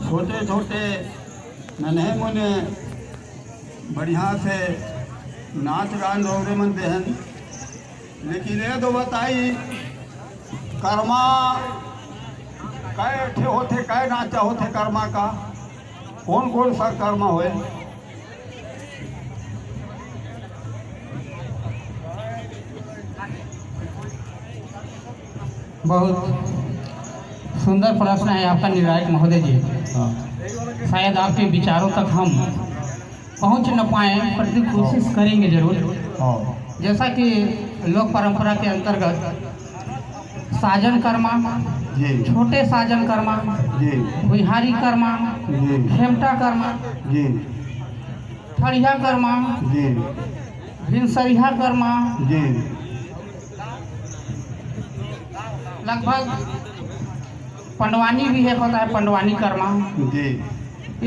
छोटे छोटे नन्हे मुने बढ़िया से नाच गान रौरे मन देहन, लेकिन ये तो बताई कर्मा कै ठे होते, कै नाचा होते कर्मा का, कौन कौन सा कर्मा होए? बहुत सुंदर प्रश्न है आपका निर्णायक महोदय जी। हाँ शायद आपके विचारों तक हम पहुंच न पाए, पर कोशिश करेंगे जरूर। हाँ जैसा कि लोक परंपरा के अंतर्गत साजन कर्मा, जी छोटे साजन कर्मा, जी बिहारी कर्मा, जी खेमटा कर्मा, जी ठड़िया कर्मा, जी भिनसरिया कर्मा, जी लगभग पंडवानी भी एक होता है, पंडवानी कर्मा। जी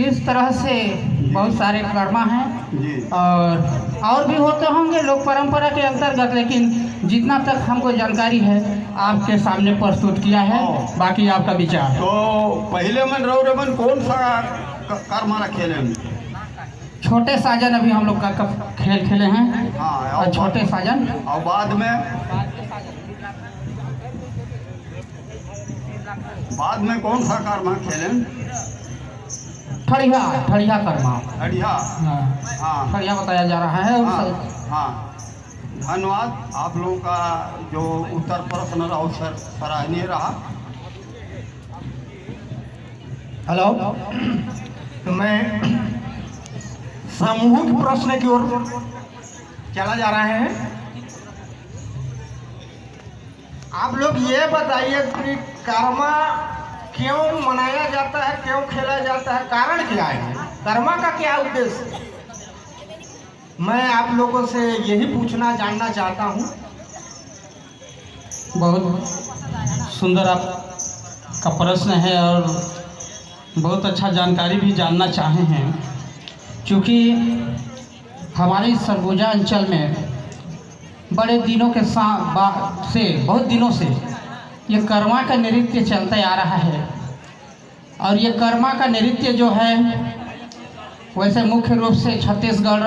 इस तरह से बहुत सारे कर्मा हैं जी और भी होते होंगे लोक परंपरा के अंतर्गत, लेकिन जितना तक हमको जानकारी है आपके सामने प्रस्तुत किया है। बाकी आपका विचार। तो पहले मन रौरे मन कौन सा कर्मा खेले? छोटे साजन अभी हम लोग का खेल खेले हैं। हाँ और छोटे साजन और बाद में कौन सा कर्मा खेलें? ठड़िया, ठड़िया कर्मा, ठड़िया। हाँ ठड़िया बताया जा रहा है। हाँ, हाँ धन्यवाद। आप लोगों का जो उत्तर प्रश्न रहा सर सराहनीय रहा। हेलो, तो मैं सामूहिक प्रश्न की ओर चला जा रहे हैं। आप लोग ये बताइए कि कर्मा क्यों मनाया जाता है, क्यों खेला जाता है, कारण क्या है, कर्मा का क्या उद्देश्य? मैं आप लोगों से यही पूछना जानना चाहता हूँ। बहुत सुंदर आपका प्रश्न है और बहुत अच्छा जानकारी भी जानना चाहे हैं। क्योंकि हमारे सरगुजा अंचल में बड़े दिनों के बहुत दिनों से ये कर्मा का नृत्य चलता आ रहा है। और ये कर्मा का नृत्य जो है वैसे मुख्य रूप से छत्तीसगढ़,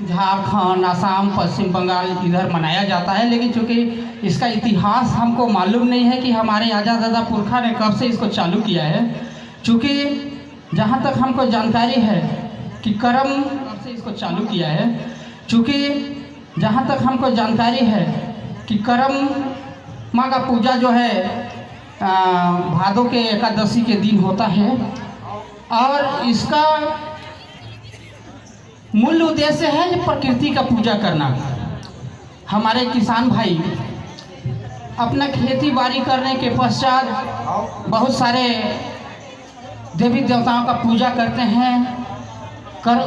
झारखंड, असम, पश्चिम बंगाल इधर मनाया जाता है। लेकिन चूँकि इसका इतिहास हमको मालूम नहीं है कि हमारे आजा दादा पुरखा ने कब से इसको चालू किया है। चूँकि जहाँ तक हमको जानकारी है कि कर्म कब से इसको चालू किया है, चूँकि जहाँ तक हमको जानकारी है कि कर्म माँ का पूजा जो है भादों के एकादशी के दिन होता है। और इसका मूल उद्देश्य है प्रकृति का पूजा करना। हमारे किसान भाई अपना खेती बाड़ी करने के पश्चात बहुत सारे देवी देवताओं का पूजा करते हैं।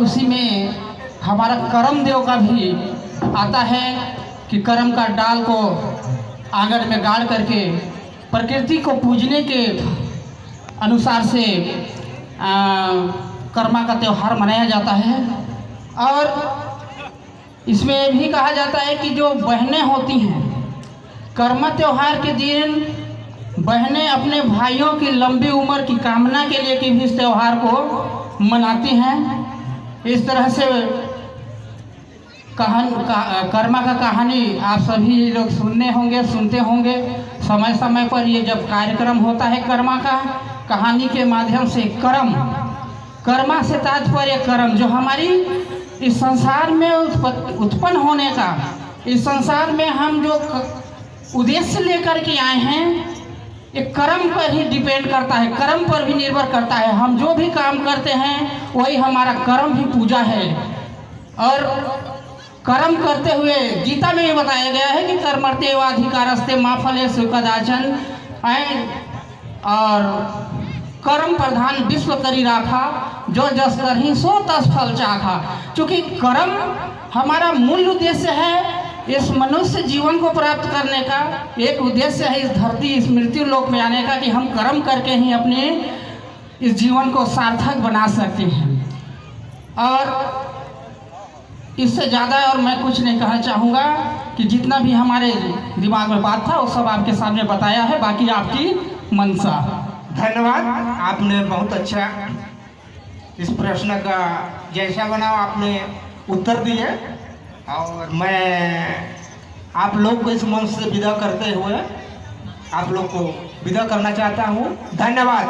उसी में हमारा करम देव का भी आता है कि करम का डाल को आंगन में गाड़ करके प्रकृति को पूजने के अनुसार से कर्मा का त्यौहार मनाया जाता है। और इसमें भी कहा जाता है कि जो बहनें होती हैं, कर्मा त्यौहार के दिन बहनें अपने भाइयों की लंबी उम्र की कामना के लिए कि भी इस त्यौहार को मनाती हैं। इस तरह से कर्मा का कहानी आप सभी लोग सुनते होंगे समय समय पर। ये जब कार्यक्रम होता है कर्मा का कहानी के माध्यम से, कर्मा से तात्पर्य कर्म, जो हमारी इस संसार में उत्पन्न होने का, इस संसार में हम जो उद्देश्य लेकर के आए हैं, ये कर्म पर ही डिपेंड करता है, कर्म पर भी निर्भर करता है। हम जो भी काम करते हैं वही हमारा कर्म ही पूजा है। और कर्म करते हुए गीता में भी बताया गया है कि कर्मर्ते वाधिकारस्ते मा फलेषु कदाचन, और कर्म प्रधान विश्व करी राखा, जो जस करहि सो तस फल चाखा। क्योंकि कर्म हमारा मूल उद्देश्य है इस मनुष्य जीवन को प्राप्त करने का। एक उद्देश्य है इस धरती, इस मृत्यु लोक में आने का, कि हम कर्म करके ही अपने इस जीवन को सार्थक बना सकते हैं। और इससे ज़्यादा और मैं कुछ नहीं कहना चाहूँगा कि जितना भी हमारे दिमाग में बात था वो सब आपके सामने बताया है। बाकी आपकी मनसा। धन्यवाद, आपने बहुत अच्छा इस प्रश्न का जैसा बना आपने उत्तर दिए। और मैं आप लोग को इस मंच से विदा करते हुए आप लोग को विदा करना चाहता हूँ। धन्यवाद।